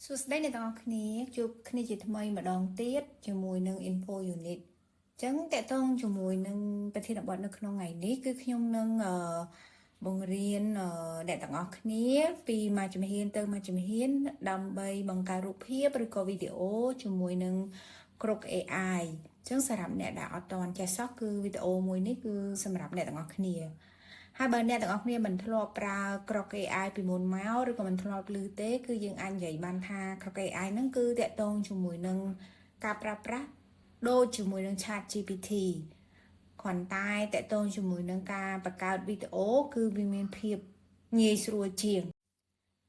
សួស្តីអ្នកទាំងអស់គ្នាជួបគ្នាជាថ្មីម្ដងទៀតជាមួយនឹង Info Unit អញ្ចឹងតកតងជាមួយនឹងប្រធានបទនៅក្នុងថ្ងៃនេះគឺខ្ញុំនឹងបង្រៀនអ្នកទាំងអស់គ្នាពីមួយជំហានទៅមួយជំហានដើម្បីបង្កើតរូបភាពឬក៏វីដេអូជាមួយនឹងគ្រប់ AI អញ្ចឹងសម្រាប់អ្នកដែលអត់ទាន់ចេះសោះគឺវីដេអូមួយនេះគឺសម្រាប់អ្នកទាំងអស់គ្នាហើយបើអ្នកទាំងអស់គ្នាមិនធ្លាប់ប្រើក្រក AI ពីមុនមកឬក៏មិនធ្លាប់ឮទេគឺយើងអាចនិយាយបានថាក្រក AI ហ្នឹងគឺតាក់ទងជាមួយនឹងការប្រើប្រាស់ដូចជាមួយនឹង ChatGPT គ្រាន់តែតាក់ទងជាមួយនឹងការបង្កើតវីដេអូគឺវាមានភាពងាយស្រួលជាង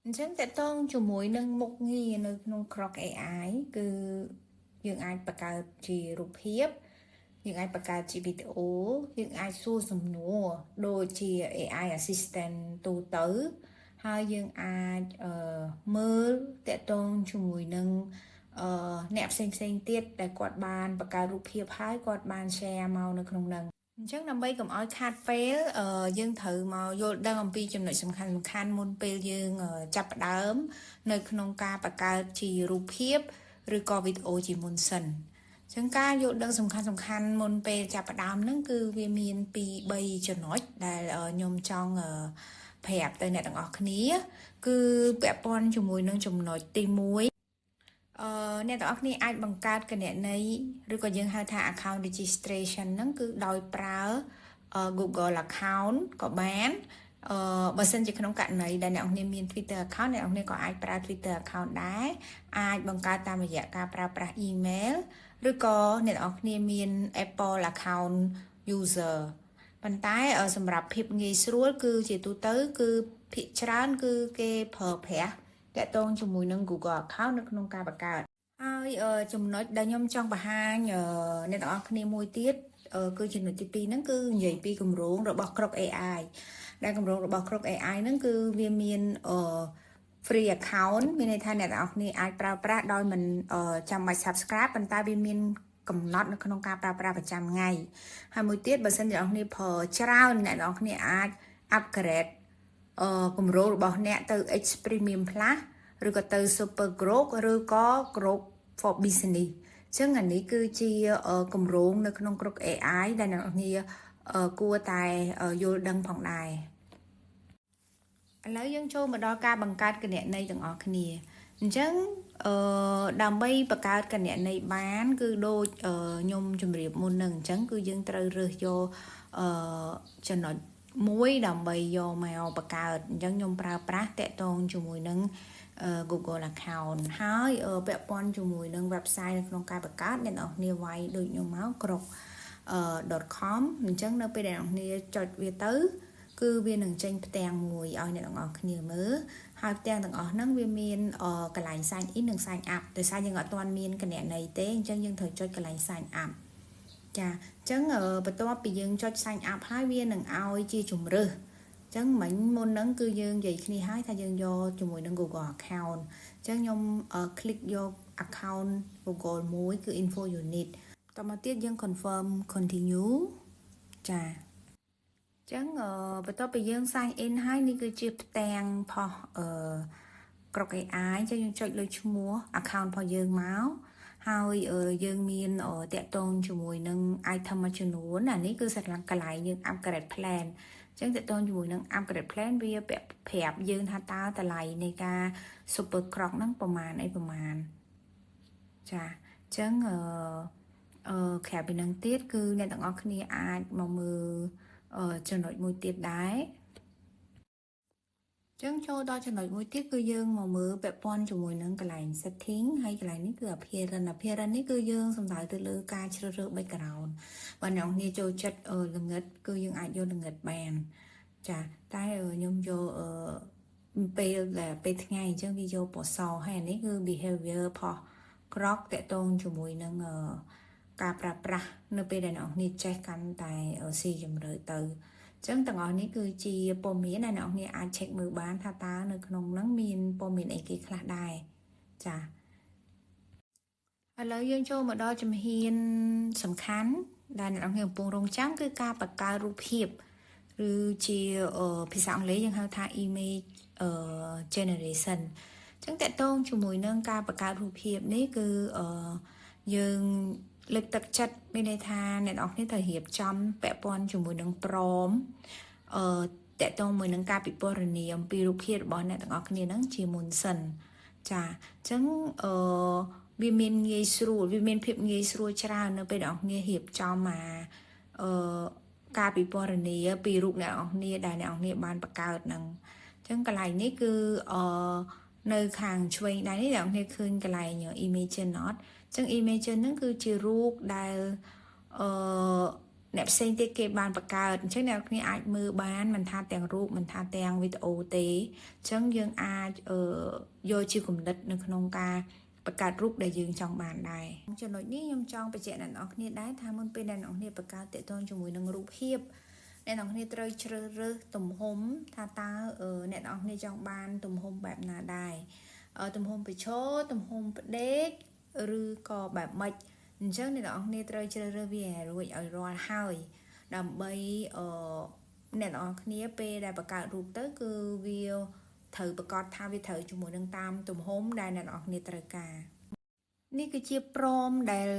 អញ្ចឹងតាក់ទងជាមួយនឹងមុខងារនៅក្នុងក្រក AI គឺយើងអាចបង្កើតជារូបភាពយើងអាចបង្កើតជាវីដេអូយើងអាចសួរសំណួរដូចជា AI assistant ទូទៅហើយយើងអាចមើលតាក់ទងជាមួយនឹងអ្នកផ្សេងទៀតដែលគាត់បានបង្កើតរូបភាពហើយគាត់បាន share មកនៅក្នុងហ្នឹងអញ្ចឹងដើម្បីកុំឲ្យខាតពេលយើងត្រូវមកយល់ដឹងអំពីចំណុចសំខាន់មុនពេលយើងចាប់ផ្ដើមនៅក្នុងការបង្កើតជារូបភាពឬក៏វីដេអូជាមុនសិនចឹងការយល់ដឹងសំខាន់មុនពេលចាប់ផ្ដើមហ្នឹងគឺវាមានពី3ចំណុចដែលខ្ញុំចង់ប្រាប់ទៅអ្នកទាំងអស់គ្នាគឺពាក់ព័ន្ធជាមួយនឹងចំណុចទី1អ្នកទាំងអស់គ្នាអាចបង្កើតគណនីឬក៏យើងហៅថា account registration ហ្នឹងគឺដោយប្រើ Google account ក៏បានបើសិនជាក្នុងករណីដែលអ្នកនរគ្នាមាន Twitter account អ្នកនរគ្នាក៏អាចប្រើ Twitter account ដែរអាចបង្កើតតាមរយៈការប្រើប្រាស់ email ឬក៏អ្នកនរគ្នាមាន Apple account user ប៉ុន្តែសម្រាប់ភាពងាយស្រួលគឺជាទូទៅគឺភាគច្រើនគឺគេប្រើប្រាស់តាក់ទងជាមួយនឹង Google account នៅក្នុងការបង្កើតហើយចំណុចដែលខ្ញុំចង់បង្ហាញអ្នកទាំងអស់គ្នាមួយទៀតគឺចំណុចទី2ហ្នឹងគឺនិយាយពីគម្រោងរបស់ក្រុក AI ដែលគម្រោងរបស់ក្រុក AI ហ្នឹងគឺវាមានfree account មានន័យថាអ្នកទាំងអស់គ្នាអាចប្រើប្រាស់ដោយមិនចាំបាច់ subscribe ប៉ុន្តែវាមានកំណត់នៅក្នុងការប្រើប្រាស់ប្រចាំថ្ងៃហើយមួយទៀតបើសិនជាអ្នកនរគ្នាប្រើច្រើនអ្នកនរគ្នាអាច upgrade គម្រោងរបស់អ្នកទៅ X Premium Plus ឬក៏ទៅ Super Growth ឬក៏ Growth for Business អញ្ចឹងអានេះគឺជាគម្រោងនៅក្នុងក្រុម AI ដែលអ្នកនរគ្នាគួរតែយល់ដឹងផងដែរឥឡូវយើងចូលមកដល់ការបង្កើតគណនីទាំងអស់គ្នាអញ្ចឹងដើម្បីបង្កើតគណនីបានគឺដូចខ្ញុំជម្រាបមុននឹងអញ្ចឹងគឺយើងត្រូវរើសយកចំណុចមួយដើម្បីយកមកបង្កើតអញ្ចឹងខ្ញុំប្រើប្រាស់តាក់ទងជាមួយនឹងGoogle account ហើយពាក់ព័ន្ធជាមួយនឹង website នៅក្នុងការបង្កើតអ្នកនរគ្នាវាយដូចខ្ញុំមកក្រុក.com អញ្ចឹងនៅពេលដែលអ្នកនរគ្នាចុចវាទៅគឺវានឹងចេញផ្ទាំងមួយឲ្យអ្នកទាំងអស់គ្នាមើលហើយផ្ទាំងទាំងអស់ហ្នឹងវាមានកន្លែង sign in និង sign up ដោយសារយើងអត់ទាន់មានគណនីទេអញ្ចឹងយើងត្រូវចុចកន្លែង sign up ចាអញ្ចឹងបន្ទាប់ពីយើងចុច sign up ហើយវានឹងឲ្យជាជំរើសអញ្ចឹងមិញមុនហ្នឹងគឺយើងនិយាយគ្នាហើយថាយើងយកជាមួយនឹង Google account អញ្ចឹងខ្ញុំclick យក account Google មួយគឺ Info Unit តមកទៀតយើង confirm continue ចាអញ្ចឹងបន្ទាប់ពីយើង sign in ហើយនេះគឺជាផ្ទាំងផុសក្រុក AI អញ្ចឹងយើងចុចលើឈ្មោះ account របស់យើងមកហើយយើងមានតាក់ទងជាមួយនឹង item មួយចំនួនអានេះគឺសម្រាប់កន្លែងយើង upgrade plan អញ្ចឹងតាក់ទងជាមួយនឹង upgrade plan វាប្រាប់យើងថាតើតម្លៃនៃការ super croc ហ្នឹងប្រមាណអីប្រមាណចាអញ្ចឹងក្រៅពីនឹងទៀតគឺអ្នកទាំងអស់គ្នាអាចមកមើលចំណុចមួយទៀតដែរចឹងចូលដល់ចំណុចមួយទៀតគឺយើងមកមើលពាក់ព័ន្ធជាមួយនឹងកន្លែង setting ហើយកន្លែងនេះគឺ appearance នេះគឺយើងសំដៅទៅលើការជ្រើសរើស background បើអ្នកនរចូលចិត្តល្ងិតគឺយើងអាចយកល្ងិតបានចាតែខ្ញុំយកពេលថ្ងៃអញ្ចឹងវាយកពណ៌សហើយអានេះគឺ behavior ផុសក្រកតាក់ទងជាមួយនឹងការប្រើប្រាស់នៅពេលដែលអ្នកនរចេះកាន់តែស៊ីជម្រៅទៅអញ្ចឹងទាំងអស់នេះគឺជាព័ត៌មានដែលអ្នកនរអាច check មើលបានថាតើនៅក្នុងហ្នឹងមានព័ត៌មានអីគេខ្លះដែរចាឥឡូវយើងចូលមកដល់ជំហានសំខាន់ដែលអ្នកនរកំពុងរងចាំគឺការបង្កើតរូបភាពឬជាភាសាអង់គ្លេសយើងហៅថា image generation chẳng tệ tôn cho mùi nâng ca bạc cao rụp hiệp ní cứ dương lực tật chất bên đây tha nên ọc ní thời hiệp trong bẹ bọn cho mùi nâng prom tệ tôn mùi nâng ca bị bò rì nì ông bị rụp hiệp bọn này ọc ní nâng chỉ mùn sần chà chẳng vì mình nghe sưu vì mình phiệp nghe sưu chả nó bên ọc ní hiệp trong mà ca bị bò rì nì bị rụp này ọc ní đài này ọc ní bàn bạc cao nâng chẳng cái này ní cứ nơi khang chui đây là ông khơi cái này nhờ image nó chẳng image nó cứ chỉ ruột đài nẹp sen tiết kế bàn bạc cao chẳng nào khi ai mưa bán mình tha tiền ruột mình tha tiền video tế chẳng dương ai vô chiều cùng đất nó không ca bạc cao ruột để dương trong bàn này cho nội ní nhung trong bài trẻ đàn ông này đái tham môn bên đàn ông này bạc cao tệ tôn cho mùi nâng ruột hiệp nên ông này trời trời tùm hôm tha ta nên ông này trong ban tùm hômแบบnào đài tùm hôm bị chó tùm hôm bị đét rư coแบบmạch chứ nên ông này trời trời về rồi ở rồi hơi đầm bay nên ông này pe đại bạc cả rụt tới cứ video thử bạc cọt tha vi thử cho mùi nâng tam tùm hôm đài nên ông này trời cảนี่คือchia prom ដែល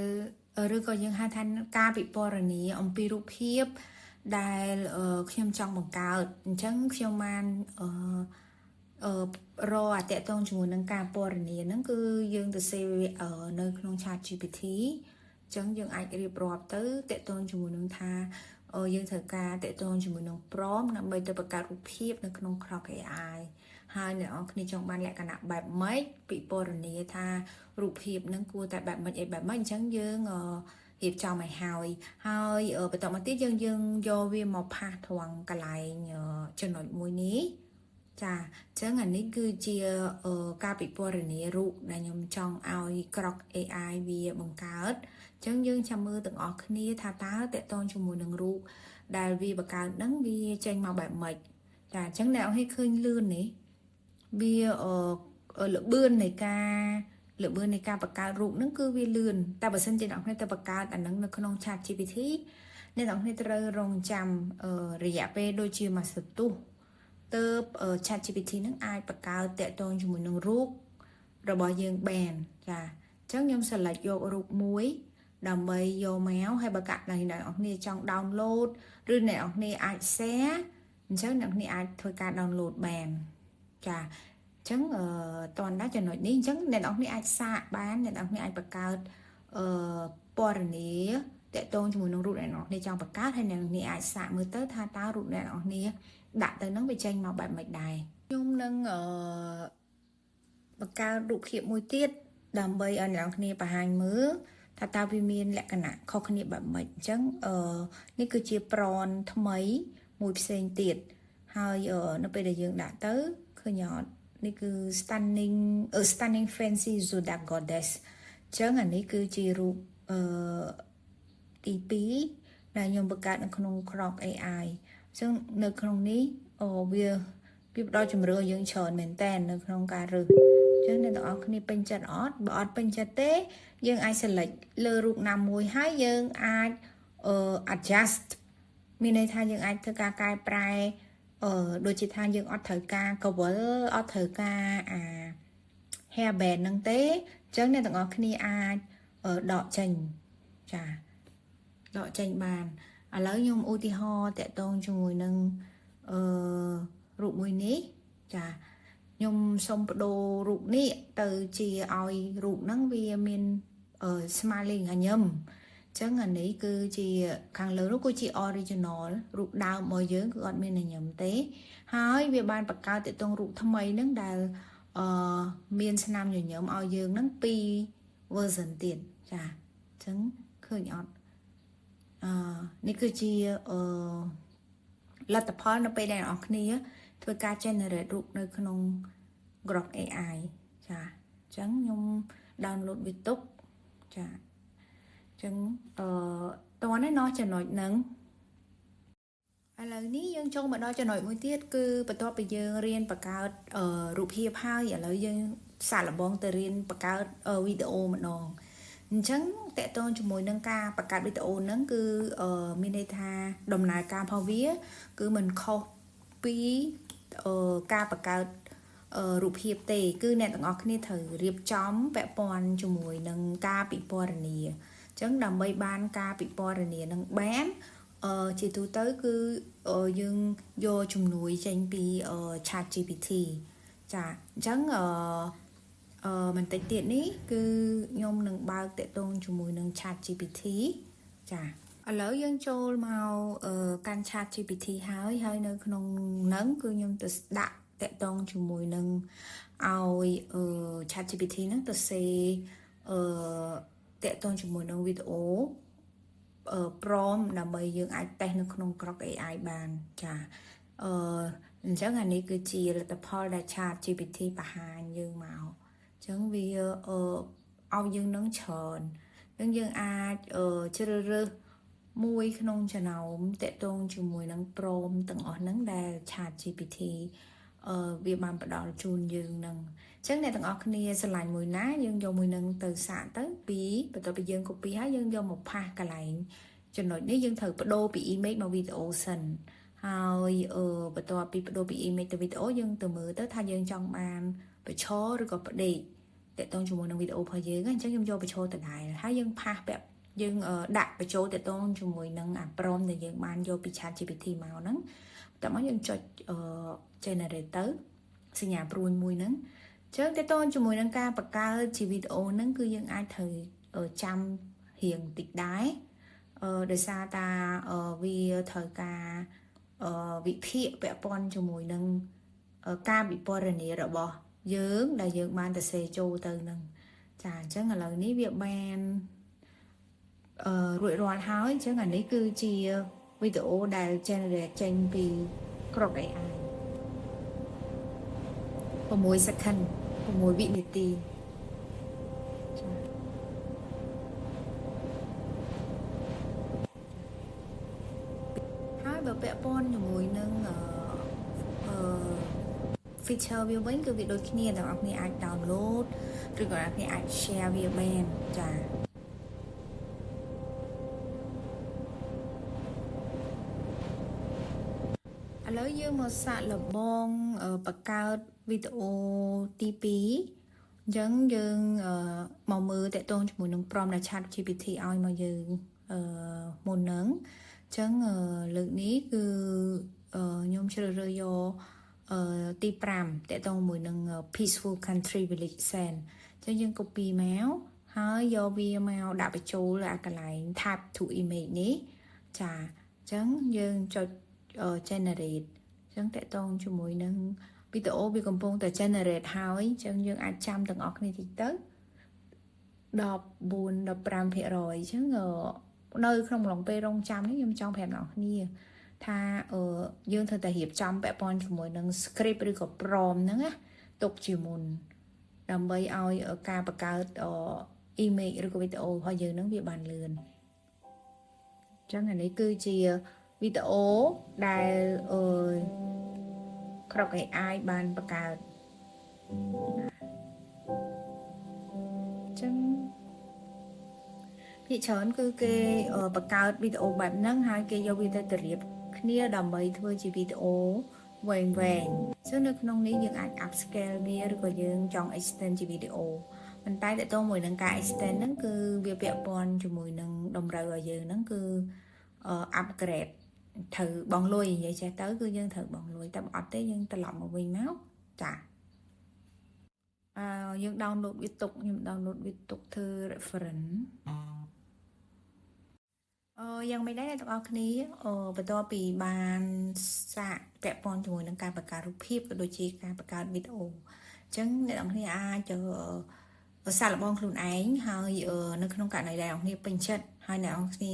ឬក៏យើងហៅថាការពិពណ៌នាអំពីរូបភាពដែលខ្ញុំចង់បង្កើតអញ្ចឹងខ្ញុំបានរកអតិថិជនជាមួយនឹងការពណ៌នាហ្នឹងគឺយើងទៅ save នៅក្នុង chat GPT អញ្ចឹងយើងអាចរៀបរាប់ទៅអតិថិជនជាមួយនឹងថាយើងត្រូវការអតិថិជនជាមួយនឹង prompt ដើម្បីទៅបង្កើតរូបភាពនៅក្នុង Grok AI ហើយអ្នកនរគ្នាចង់បានលក្ខណៈបែបម៉េចពិពណ៌នាថារូបភាពហ្នឹងគួរតែបែបម៉េចអញ្ចឹងយើងរៀបចំឲ្យហើយបន្តមកទៀតយើងយកវាមកផាសត្រង់កន្លែងចំណុចមួយនេះចាអញ្ចឹងអានេះគឺជាការពិពណ៌នារូបដែលខ្ញុំចង់ឲ្យ Grok AI វាបង្កើតអញ្ចឹងយើងចាំមើលទាំងអស់គ្នាថាតើតកតងជាមួយនឹងរូបដែលវាបង្កើតហ្នឹងវាចេញមកបែបម៉េចចាអញ្ចឹងអ្នកឲ្យឃើញលឿននេះវាលបឿននៃការបង្កើតរូបហ្នឹងគឺវាលឿនតែបើសិនជាអ្នកគ្នាទៅបង្កើតអាហ្នឹងនៅក្នុង Chat GPT អ្នកគ្នាត្រូវរងចាំរយៈពេលដូចជាមួយសន្ទុះទៅ Chat GPT ហ្នឹងអាចបង្កើតតកតងជាមួយនឹងរូបរបស់យើងបានចាអញ្ចឹងខ្ញុំ select យករូបមួយដើម្បីយកមកហើយបើកាត់អ្នកគ្នាចង់ download ឬអ្នកគ្នាអាច share អញ្ចឹងអ្នកគ្នាអាចធ្វើការ download បានចាអញ្ចឹងតើណាចំណុចនេះអញ្ចឹងអ្នកនរគ្នាអាចសាកបានអ្នកនរគ្នាអាចបង្កើតពណ៌នាតកតងជាមួយនឹងរូបអ្នកនរគ្នាចង់បង្កើតហើយអ្នកនរគ្នាអាចសាកមើលទៅថាតើរូបអ្នកនរគ្នាដាក់ទៅនឹងវាចេញមកបែបម៉េចដែរខ្ញុំនឹងបង្កើតរូបភាពមួយទៀតដើម្បីឲ្យអ្នកនរគ្នាបង្ហាញមើលថាតើវាមានលក្ខណៈខុសគ្នាបែបម៉េចអញ្ចឹងនេះគឺជាប្រនថ្មីមួយផ្សេងទៀតហើយនៅពេលដែលយើងដាក់ទៅឃើញអត់នេះគឺ stunning fancy Zodiac goddess អញ្ចឹងអានេះគឺជារូបទី2ដែលខ្ញុំបង្កើតនៅក្នុង Grok AI អញ្ចឹងនៅក្នុងនេះវាផ្ដល់ជម្រើសយើងច្រើនមែនតើនៅក្នុងការរើសអញ្ចឹងអ្នកទាំងអស់គ្នាពេញចិត្តអត់បើអត់ពេញចិត្តទេយើងអាច select លើរូបណាមួយហើយយើងអាច adjust មានន័យថាយើងអាចធ្វើការកែប្រែដូចជាថាយើងអត់ត្រូវការ cover អត់ត្រូវការhair band ហ្នឹងទេអញ្ចឹងអ្នកទាំងអស់គ្នាអាចដកចេញចាដកចេញបានឥឡូវខ្ញុំឧទាហរណ៍តកតងជាមួយនឹងរូបមួយនេះចាខ្ញុំសុំបដូររូបនេះទៅជាឲ្យរូបហ្នឹងវាមានsmiling ញញឹមអញ្ចឹងអានេះគឺជាខាងលើនោះគឺជា original រូបដើមរបស់យើងគឺអត់មានញញឹមទេហើយវាបានបង្កើតទៅរូបថ្មីហ្នឹងដែលមានស្នាមញញឹមឲ្យយើងហ្នឹង2 version ទៀតចាអញ្ចឹងឃើញអត់នេះគឺជាលទ្ធផលនៅពេលដែលអ្នកនរគ្នាធ្វើការ generate រូបនៅក្នុង Grok AI ចាអញ្ចឹងខ្ញុំ download វាទុកចាអញ្ចឹងតើណោះចំណុចហ្នឹងឥឡូវនេះយើងចូលមកដល់ចំណុចមួយទៀតគឺបន្ទាប់ពីយើងរៀនបង្កើតរូបភាពហើយឥឡូវយើងសាកល្បងទៅរៀនបង្កើតវីដេអូម្ដងអញ្ចឹងតកតងជាមួយនឹងការបង្កើតវីដេអូហ្នឹងគឺមានន័យថាដំណើរការរបស់វាគឺមិនខុសពីការបង្កើត រូបភាពទេគឺអ្នកទាំងអស់គ្នាត្រូវរៀបចំពាក់ព័ន្ធជាមួយនឹងការពិពណ៌នាអញ្ចឹងដើម្បីបានការពិពណ៌នានឹងបានជាទូទៅគឺយើងយកជំនួយចេញពី Chat GPT ចាអញ្ចឹងបន្តិចទៀតនេះគឺខ្ញុំនឹងបើកតកតងជាមួយនឹង Chat GPT ចាឥឡូវយើងចូលមកកាន់ Chat GPT ហើយនៅក្នុងហ្នឹងគឺខ្ញុំទៅដាក់តកតងជាមួយនឹងឲ្យChat GPT ហ្នឹងទៅសេតកតងជាមួយនឹងវីដេអូprompt ដើម្បីយើងអាចតេស្តនៅក្នុងក្រុម AI បានចាអញ្ចឹងអានេះគឺជាលទ្ធផលដែល Chat GPT បង្ហាញយើងមកអញ្ចឹងវាឲ្យយើងនឹងច្រើននឹងយើងអាចជ្រើសរើសមួយក្នុងចំណោមតកតងជាមួយនឹង prompt ទាំងអស់ហ្នឹងដែល Chat GPT វាបានផ្ដល់ជូនយើងនឹងអញ្ចឹងអ្នកទាំងអស់គ្នាឆ្លាញ់មួយណាយើងយកមួយនឹងទៅសាកទៅពីបន្ទាប់ពីយើង copy ហើយយើងយកមកផាសកន្លែងចំណុចនេះយើងត្រូវបដូរពី image មក video សិនហើយបន្ទាប់ពីបដូរពី image ទៅ video យើងទៅមើលទៅថាយើងចង់បានបញ្ឈរឬក៏ផ្ដេកតកតងជាមួយនឹង video របស់យើងអញ្ចឹងខ្ញុំយកបញ្ឈរដដែលហើយយើងផាសពាក់យើងដាក់បញ្ចូលតកតងជាមួយនឹងអា prompt ដែលយើងបានយកពី Chat GPT មកហ្នឹងតែមកយើងចុចgenerate ទៅសញ្ញាព្រួយមួយហ្នឹងអញ្ចឹងតកតងជាមួយនឹងការបង្កើតជាវីដេអូហ្នឹងគឺយើងអាចត្រូវចាំរៀងតិចដែរដោយសារតាវាត្រូវការវិភាគពាក់ព័ន្ធជាមួយនឹងការវិពណ៌នារបស់យើងដែលយើងបានទៅសេចូលទៅនឹងចាអញ្ចឹងឥឡូវនេះវាបានរួចរាល់ហើយអញ្ចឹងអានេះគឺជាវីដេអូដែល generate ចេញពីក្រុម AI 6 second 6 វិនាទីចាហើយបើពាក់ព័ន្ធជាមួយនឹងfeature វាវិញគឺវាដូចគ្នាទាំងអស់គ្នាអាច download ឬក៏អ្នកគ្នាអាច share វាបានចាឥឡូវយើងមកសាកល្បងបង្កើតវីដេអូទី2អញ្ចឹងយើងមកមើលតកតងជាមួយនឹង prompt ដែល Chat GPT ឲ្យមកយើងមុនហ្នឹងអញ្ចឹងលើកនេះគឺខ្ញុំជ្រើសរើសយកទី5តកតងមួយនឹង peaceful country village scene អញ្ចឹងយើង copy មកហើយយកវាមកដាក់បញ្ចូលអាកន្លែង tab to image នេះចាអញ្ចឹងយើងចុចgenerate អញ្ចឹងតកតងជាមួយនឹងវីដេអូវាកំពុងតែ generate ហើយអញ្ចឹងយើងអាចចាំទាំងអស់គ្នាតិចទៅ14-15% អញ្ចឹងនៅក្នុងអំឡុងពេលរងចាំនេះខ្ញុំចង់ប្រាប់អ្នកគ្នាថាយើងត្រូវតែរៀបចំពាក់ព័ន្ធជាមួយនឹង script ឬក៏ prompt ហ្នឹងណាទុកជាមុនដើម្បីឲ្យការបង្កើត image ឬក៏វីដេអូរបស់យើងហ្នឹងវាបានលឿនអញ្ចឹងអានេះគឺជាវីដេអូដែលក្រុម AI បានបង្កើតអញ្ចឹងភាគច្រើនគឺគេបង្កើតវីដេអូបែបហ្នឹងហើយគេយកវាទៅរៀបគ្នាដើម្បីធ្វើជាវីដេអូវែងៗអញ្ចឹងនៅក្នុងនេះយើងអាច upscale វាឬក៏យើងចង់ extend ជាវីដេអូប៉ុន្តែតើតើមួយនឹងការ extend ហ្នឹងគឺវាពាក់ព័ន្ធជាមួយនឹងតម្រូវឲ្យយើងហ្នឹងគឺupgrade ត្រូវបងលុយនិយាយចេះទៅគឺយើងត្រូវបងលុយតែបើអត់ទេយើងត្រឡប់មកវិញមកចាយើង download វាទុកខ្ញុំ download វាទុកធ្វើ reference យ៉ាងមិនដែរអ្នកទាំងអស់គ្នាបន្ទាប់ពីបានសាកពាក់ព័ន្ធជាមួយនឹងការបង្កើតរូបភាពក៏ដូចជាការបង្កើតវីដេអូអញ្ចឹងអ្នកទាំងអស់គ្នាអាចសាកល្បងខ្លួនឯងហើយនៅក្នុងករណីដែលអ្នកគ្នាពេញចិត្តហើយអ្នកទាំងអស់គ្នា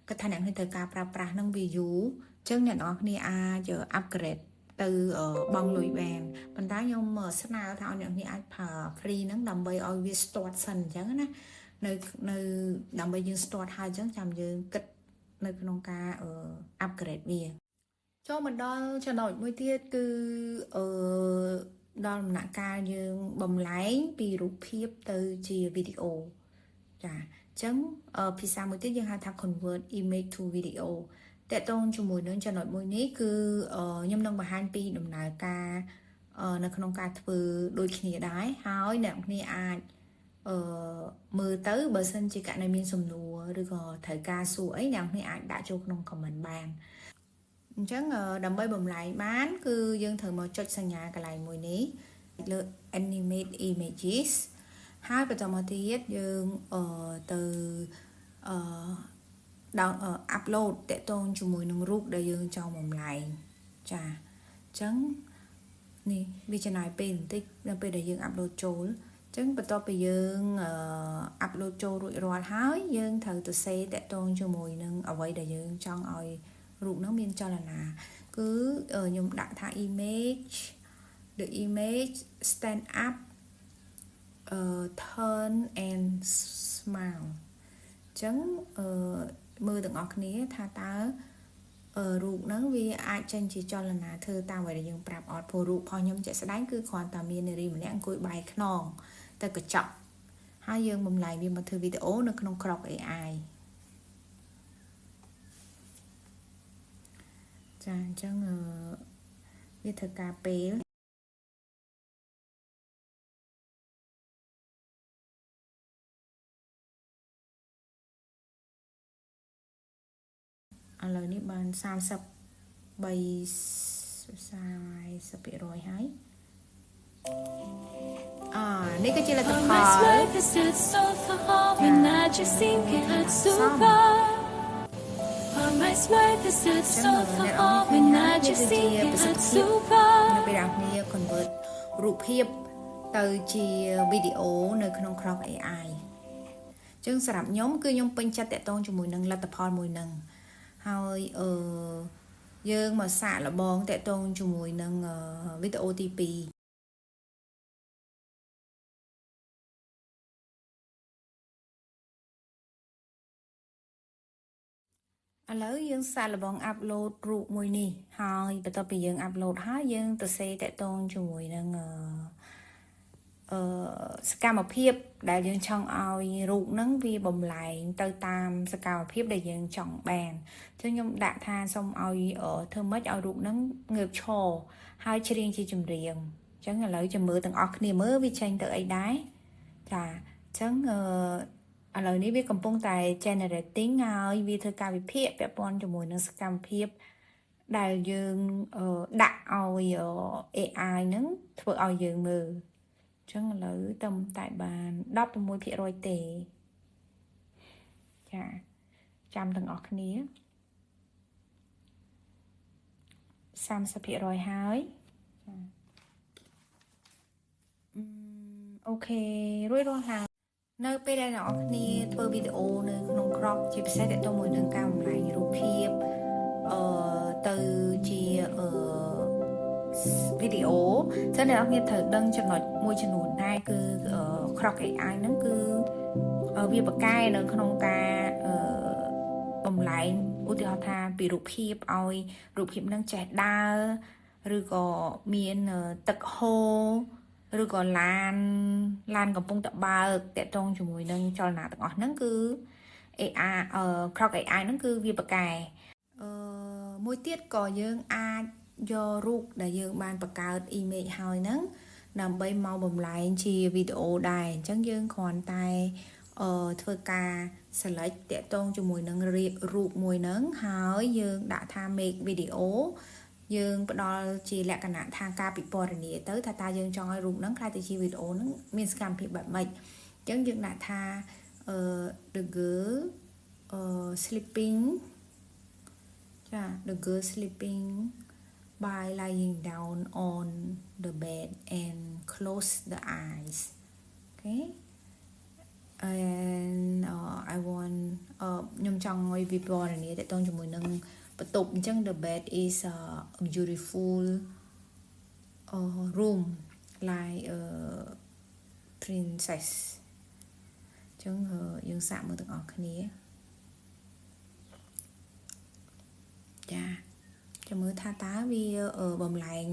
គាត់ថាអ្នកគ្នាត្រូវការប្រើប្រាស់នឹងវាយូរអញ្ចឹងអ្នកទាំងអស់គ្នាអាច upgrade ទៅបងលុយបានប៉ុន្តែខ្ញុំស្នើថាឲ្យអ្នកគ្នាអាចប្រើ free ហ្នឹងដើម្បីឲ្យវា start សិនអញ្ចឹងណានៅដើម្បីយើង start ហើយអញ្ចឹងចាំយើងគិតនៅក្នុងការ upgrade វាចូលមកដល់ចំណុចមួយទៀតគឺដល់ដំណាក់កាលយើងបំលែងពីរូបភាពទៅជាវីដេអូចាអញ្ចឹងភាសាមួយទៀតយើងហៅថា convert image to video តកតងជាមួយនឹងចំណុចមួយនេះគឺខ្ញុំនឹងបង្ហាញពីដំណើរការ នៅក្នុងការធ្វើដូចគ្នាដែរហើយអ្នកគ្នាអាចមើលទៅបើសិនជាករណីមានសំណួរឬក៏ត្រូវការសួរអីអ្នកគ្នាអាចដាក់ចូលក្នុង comment បានអញ្ចឹងដើម្បីបំលែងបានគឺយើងត្រូវមកចុចសញ្ញាកន្លែងមួយនេះលើ animate images ហើយបន្តមកទៀតយើងទៅupload តកតងជាមួយនឹងរូបដែលយើងចង់បំលែងចាអញ្ចឹងនេះវាចំណាយពេលបន្តិចនៅពេលដែលយើង upload ចូលអញ្ចឹងបន្ទាប់ពីយើង upload ចូលរួចរាល់ហើយយើងត្រូវទៅសេតកតងជាមួយនឹងអ្វីដែលយើងចង់ឲ្យរូបហ្នឹងមានចលនាគឺខ្ញុំដាក់ថា image the image stand up turn and smile អញ្ចឹងមើលទាំងអស់គ្នាថាតើរូបហ្នឹងវាអាចចេញជាចលនាធ្វើតាមអ្វីដែលយើងប្រាប់អត់ព្រោះរូបរបស់ខ្ញុំជាក់ស្ដែងគឺគ្រាន់តែមាននារីម្នាក់អង្គុយបែរខ្នងទៅកញ្ចក់ហើយយើងបំលែងវាមកធ្វើវីដេអូនៅក្នុង Grok AI ចាអញ្ចឹងវាធ្វើការពេលឥឡូវនេះបាន33%ហើយនេះគឺជាលទ្ធផលចឹងអ្នកនរគ្នាទៅជាប្រសិទ្ធភាពនៅពេលអ្នកគ្នា convert រូបភាពទៅជាវីដេអូនៅក្នុង Grok AI ចឹងសម្រាប់ខ្ញុំគឺខ្ញុំពេញចិត្តតាក់ទងជាមួយនឹងលទ្ធផលមួយហ្នឹងហើយយើងមកសាកល្បងតាក់ទងជាមួយនឹងវីដេអូទី2ឥឡូវយើងសាកល្បង upload រូបមួយនេះហើយបន្ទាប់ពីយើង upload ហើយយើងទៅសេតាក់ទងជាមួយនឹងសកម្មភាពដែលយើងចង់ឲ្យរូបហ្នឹងវាបំលែងទៅតាមសកម្មភាពដែលយើងចង់បានអញ្ចឹងខ្ញុំដាក់ថាសូមឲ្យធ្វើម៉េចឲ្យរូបហ្នឹងងើបឈរហើយច្រៀងជាចម្រៀងអញ្ចឹងឥឡូវចាំមើលទាំងអស់គ្នាមើលវាចេញទៅអីដែរចាអញ្ចឹងឥឡូវនេះវាកំពុងតែ generating ហើយវាធ្វើការវិភាគពាក់ព័ន្ធជាមួយនឹងសកម្មភាពដែលយើងដាក់ឲ្យ AI ហ្នឹងធ្វើឲ្យយើងមើលចឹងឥឡូវតែបាន 16% ទេចាចាំទាំងអស់គ្នា 30% ហើយចាអូខេរួចរាល់ហើយនៅពេលដែលអ្នកនរគ្នាធ្វើវីដេអូនៅក្នុង Grok ជាពិសេសទាក់ទងមួយនឹងការបំលែងរូបភាពទៅជាវីដេអូចឹងអ្នកនរគ្នាត្រូវដឹងចំណុចមួយចំនួនដែរគឺ Grok AI ហ្នឹងគឺវាបកកែនៅក្នុងការបំលែងឧទាហរណ៍ថាពីរូបភាពឲ្យរូបភាពហ្នឹងចេះដើរឬក៏មានទឹកហូរឬក៏ឡានកំពុងតែបើកតាក់ទងជាមួយនឹងចលនាទាំងអស់ហ្នឹងគឺ AI Grok AI ហ្នឹងគឺវាបកកែមួយទៀតក៏យើងអាចយករូបដែលយើងបានបង្កើត image ហើយហ្នឹងដើម្បីមកបំលែងជាវីដេអូដែរអញ្ចឹងយើងគ្រាន់តែធ្វើការ select តាក់ទងជាមួយនឹងរូបមួយហ្នឹងហើយយើងដាក់ថា make video យើងផ្ដល់ជាលក្ខណៈថាការពិពណ៌នាទៅថាតើយើងចង់ឲ្យរូបហ្នឹងខ្ល้ายទៅជាវីដេអូហ្នឹងមានសកម្មភាពបែបម៉េចអញ្ចឹងយើងដាក់ថា the girl sleeping ចា the girl sleeping by lying down on the bed and close the eyes okay and I want ខ្ញុំចង់ឲ្យវិពណ៌នាតទៅជាមួយនឹងបន្ទប់អញ្ចឹង the bed is a beautiful room like a princess អញ្ចឹងយើងសាកមើលទាំងអស់គ្នាចាចាំមើលថាតើវាបំលែង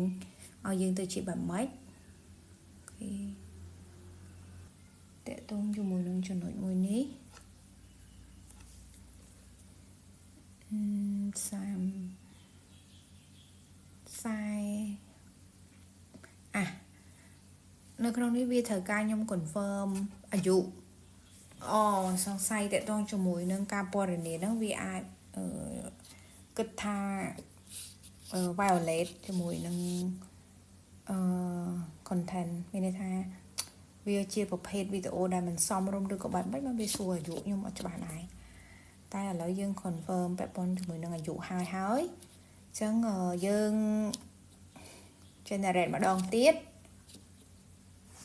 ឲ្យយើងទៅជាបែបម៉េចអូខេតកតងជាមួយនឹងចំណុចមួយនេះ40 នៅក្នុងនេះវាត្រូវការខ្ញុំ confirm អាយុសង្ស័យតើតងជាមួយនឹងការពណ៌នាហ្នឹងវាអាចគិតថា violate ជាមួយនឹងcontent មានន័យថាវាជាប្រភេទវីដេអូដែលមិនសមរម្យឬក៏បែបម៉េចមកវាសួរអាយុខ្ញុំអត់ច្បាស់ដែរតែឥឡូវយើង confirm ពាក់ព័ន្ធជាមួយនឹងអាយុហើយអញ្ចឹងយើង generate ម្ដងទៀត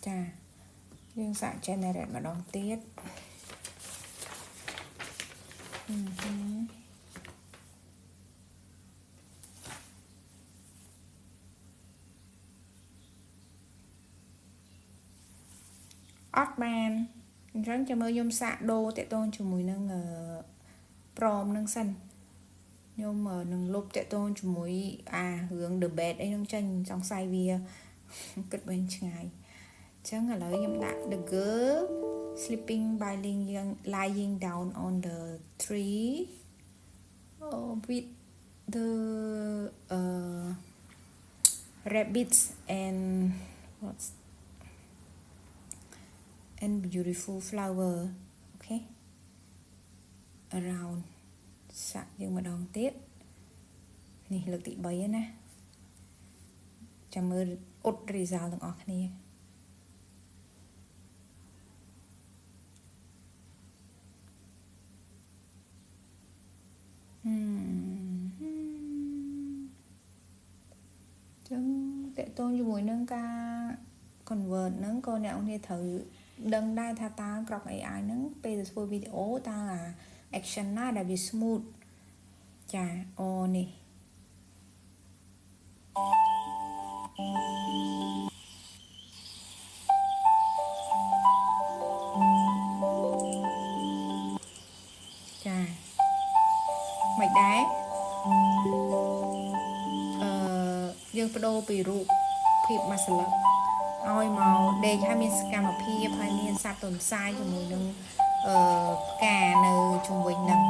ចាយើងសាក generate ម្ដងទៀតអត់បានអញ្ចឹងចាំមើលខ្ញុំសាកដូរតកតងជាមួយនឹងព្រមនឹងសិនខ្ញុំនឹងលុបតកតងជាមួយរឿង debate អីហ្នឹងចេញសង្ស័យវាគិតវិញឆ្ងាយអញ្ចឹងឥឡូវខ្ញុំដាក់ the girl sleeping by lying down on the tree with the rabbits and beautiful flower okay around សាក់យើងម្ដងទៀតនេះលើកទី3ហើយណាចាំមើលអ៊ុត result ទាំងអស់គ្នាចឹងតកតងជាមួយនឹងការ convert ហ្នឹងក៏អ្នកនរត្រូវដឹងដែរថាតើក្រក AI ហ្នឹងពេលទៅធ្វើវីដេអូតើaction ណាដែលវា smooth ចានេះចាមិនដែរយើងបដូរពីរូបភាពមួយស្លឹកឲ្យមកដេកឲ្យមានសកម្មភាពហើយមានសត្វទន្សាយជាមួយនឹងផ្កានៅជុំវិញហ្នឹង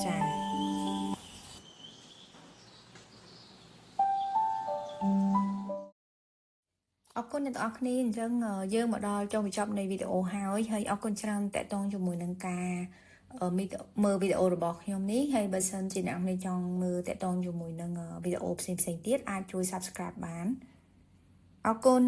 ចាអរគុណអ្នកទាំងអស់គ្នាអញ្ចឹងយើងមកដល់ចុងបញ្ចប់នៃវីដេអូហើយអរគុណច្រើនតេតងជាមួយនឹងការមើលវីដេអូរបស់ខ្ញុំនេះហើយបើសិនជាអ្នកនរចង់មើលតេតងជាមួយនឹងវីដេអូផ្សេងៗទៀតអាចជួយ subscribe បានអរគុណ